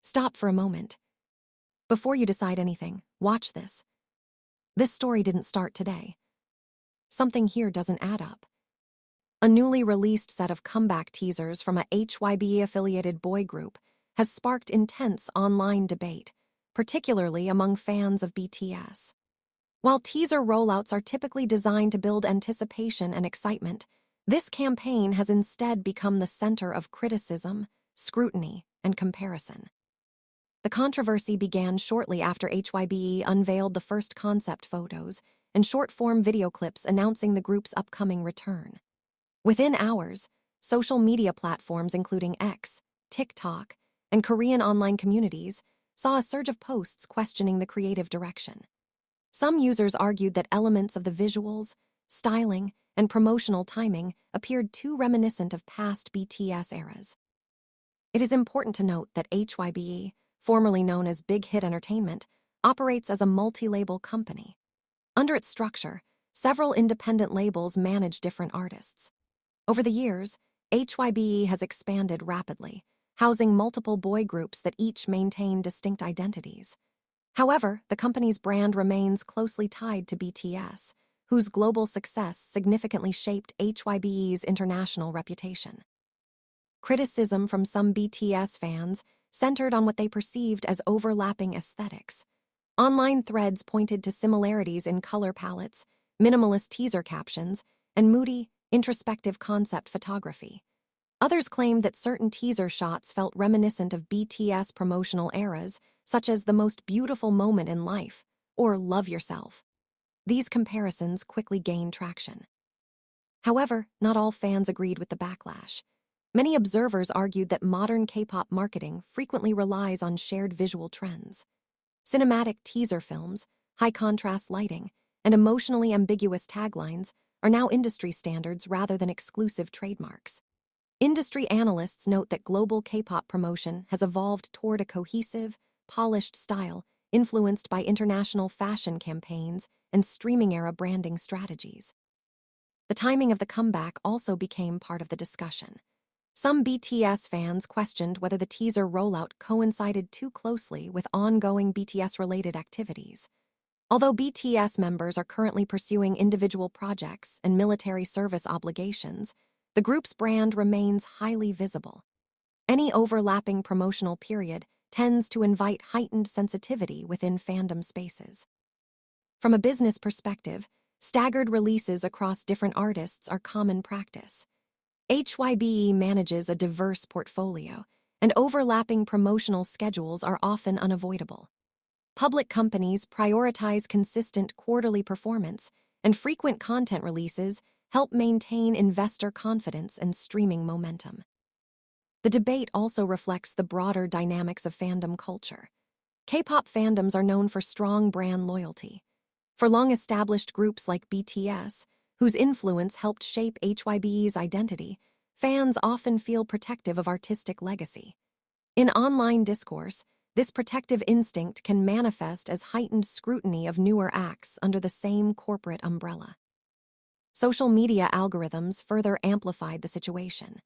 Stop for a moment. Before you decide anything, watch this. This story didn't start today. Something here doesn't add up. A newly released set of comeback teasers from a HYBE-affiliated boy group has sparked intense online debate, particularly among fans of BTS. While teaser rollouts are typically designed to build anticipation and excitement, this campaign has instead become the center of criticism, scrutiny, and comparison. The controversy began shortly after HYBE unveiled the first concept photos and short-form video clips announcing the group's upcoming return. Within hours, social media platforms including X, TikTok, and Korean online communities saw a surge of posts questioning the creative direction. Some users argued that elements of the visuals, styling, and promotional timing appeared too reminiscent of past BTS eras. It is important to note that HYBE, formerly known as Big Hit Entertainment, operates as a multi-label company. Under its structure, several independent labels manage different artists. Over the years, HYBE has expanded rapidly, housing multiple boy groups that each maintain distinct identities. However, the company's brand remains closely tied to BTS, whose global success significantly shaped HYBE's international reputation. Criticism from some BTS fans centered on what they perceived as overlapping aesthetics. Online threads pointed to similarities in color palettes, minimalist teaser captions, and moody, introspective concept photography. Others claimed that certain teaser shots felt reminiscent of BTS promotional eras, such as "The Most Beautiful Moment in Life" or "Love Yourself." These comparisons quickly gained traction. However, not all fans agreed with the backlash. Many observers argued that modern K-pop marketing frequently relies on shared visual trends. Cinematic teaser films, high-contrast lighting, and emotionally ambiguous taglines are now industry standards rather than exclusive trademarks. Industry analysts note that global K-pop promotion has evolved toward a cohesive, polished style influenced by international fashion campaigns and streaming-era branding strategies. The timing of the comeback also became part of the discussion. Some BTS fans questioned whether the teaser rollout coincided too closely with ongoing BTS-related activities. Although BTS members are currently pursuing individual projects and military service obligations, the group's brand remains highly visible. Any overlapping promotional period tends to invite heightened sensitivity within fandom spaces. From a business perspective, staggered releases across different artists are common practice. HYBE manages a diverse portfolio, and overlapping promotional schedules are often unavoidable. Public companies prioritize consistent quarterly performance, and frequent content releases help maintain investor confidence and streaming momentum. The debate also reflects the broader dynamics of fandom culture. K-pop fandoms are known for strong brand loyalty. For long-established groups like BTS, whose influence helped shape HYBE's identity, fans often feel protective of artistic legacy. In online discourse, this protective instinct can manifest as heightened scrutiny of newer acts under the same corporate umbrella. Social media algorithms further amplified the situation.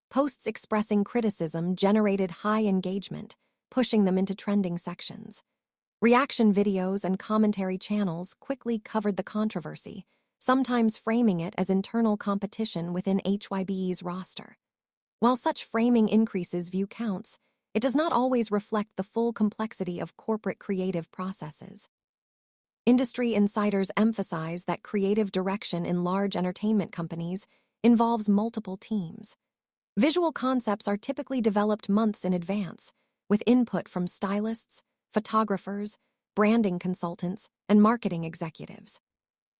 Posts expressing criticism generated high engagement, pushing them into trending sections. Reaction videos and commentary channels quickly covered the controversy, sometimes framing it as internal competition within HYBE's roster. While such framing increases view counts, it does not always reflect the full complexity of corporate creative processes. Industry insiders emphasize that creative direction in large entertainment companies involves multiple teams. Visual concepts are typically developed months in advance, with input from stylists, photographers, branding consultants, and marketing executives.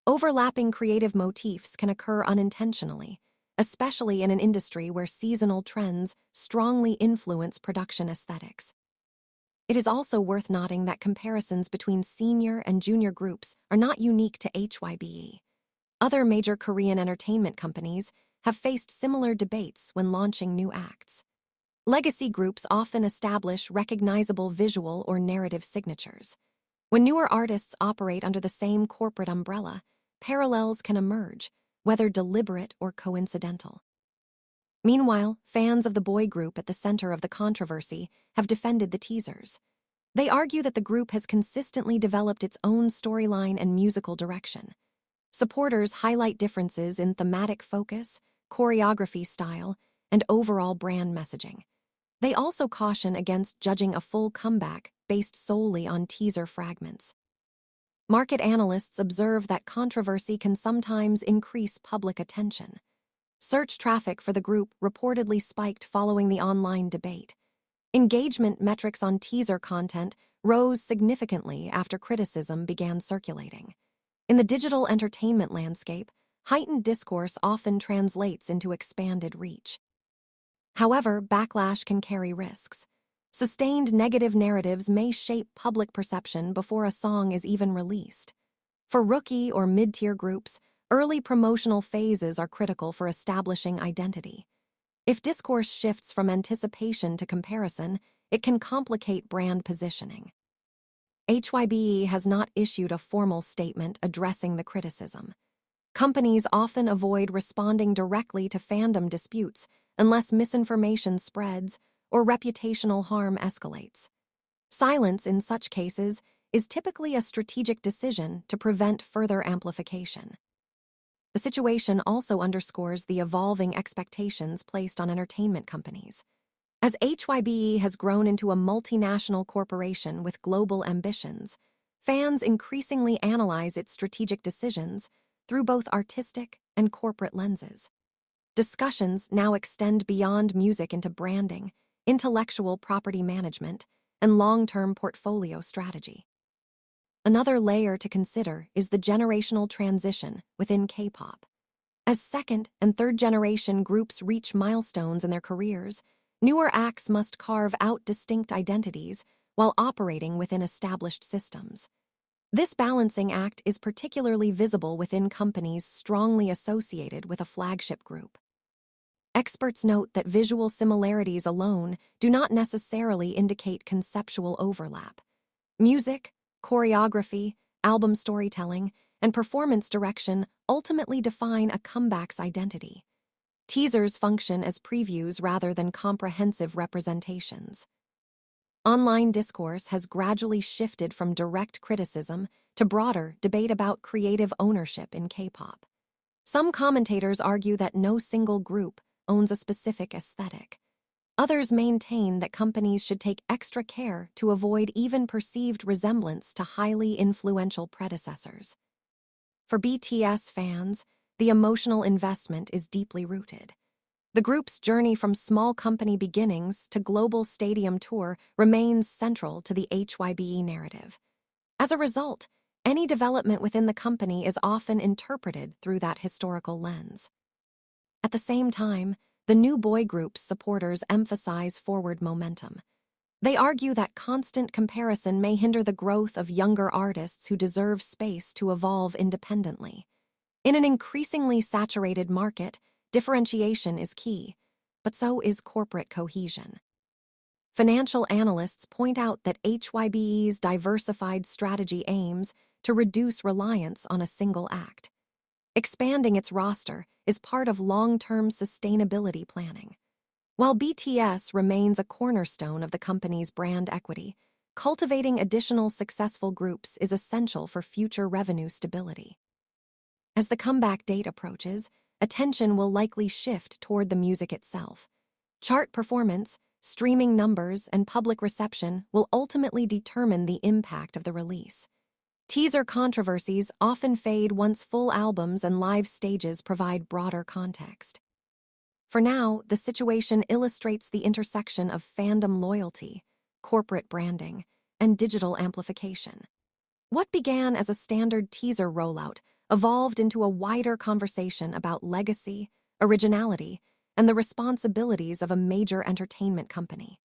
Overlapping creative motifs can occur unintentionally, especially in an industry where seasonal trends strongly influence production aesthetics. It is also worth noting that comparisons between senior and junior groups are not unique to HYBE. Other major Korean entertainment companies have faced similar debates when launching new acts. Legacy groups often establish recognizable visual or narrative signatures. When newer artists operate under the same corporate umbrella, parallels can emerge, whether deliberate or coincidental. Meanwhile, fans of the boy group at the center of the controversy have defended the Teasers. They argue that the group has consistently developed its own storyline and musical direction. Supporters highlight differences in thematic focus, choreography style, and overall brand messaging. They also caution against judging a full comeback based solely on teaser fragments. Market analysts observe that controversy can sometimes increase public attention. Search traffic for the group reportedly spiked following the online debate. Engagement metrics on teaser content rose significantly after criticism began circulating. In the digital entertainment landscape, heightened discourse often translates into expanded reach. However, backlash can carry risks. Sustained negative narratives may shape public perception before a song is even released. For rookie or mid-tier groups, early promotional phases are critical for establishing identity. If discourse shifts from anticipation to comparison, it can complicate brand positioning. HYBE has not issued a formal statement addressing the criticism. Companies often avoid responding directly to fandom disputes unless misinformation spreads or reputational harm escalates. Silence in such cases is typically a strategic decision to prevent further amplification. The situation also underscores the evolving expectations placed on entertainment companies. As HYBE has grown into a multinational corporation with global ambitions, fans increasingly analyze its strategic decisions through both artistic and corporate lenses. Discussions now extend beyond music into branding, intellectual property management, and long-term portfolio strategy. Another layer to consider is the generational transition within K-pop. As second- and third-generation groups reach milestones in their careers, newer acts must carve out distinct identities while operating within established systems. This balancing act is particularly visible within companies strongly associated with a flagship group. Experts note that visual similarities alone do not necessarily indicate conceptual overlap. Music, choreography, album storytelling, and performance direction ultimately define a comeback's identity. Teasers function as previews rather than comprehensive representations. Online discourse has gradually shifted from direct criticism to broader debate about creative ownership in K-pop. Some commentators argue that no single group owns a specific aesthetic. Others maintain that companies should take extra care to avoid even perceived resemblance to highly influential predecessors. For BTS fans, the emotional investment is deeply rooted. The group's journey from small company beginnings to global stadium tour remains central to the HYBE narrative. As a result, any development within the company is often interpreted through that historical lens. At the same time, the new boy group's supporters emphasize forward momentum. They argue that constant comparison may hinder the growth of younger artists who deserve space to evolve independently. In an increasingly saturated market, differentiation is key, but so is corporate cohesion. Financial analysts point out that HYBE's diversified strategy aims to reduce reliance on a single act. Expanding its roster is part of long-term sustainability planning. While BTS remains a cornerstone of the company's brand equity, cultivating additional successful groups is essential for future revenue stability. As the comeback date approaches, attention will likely shift toward the music itself. Chart performance, streaming numbers, and public reception will ultimately determine the impact of the release. Teaser controversies often fade once full albums and live stages provide broader context. For now, the situation illustrates the intersection of fandom loyalty, corporate branding, and digital amplification. What began as a standard teaser rollout evolved into a wider conversation about legacy, originality, and the responsibilities of a major entertainment company.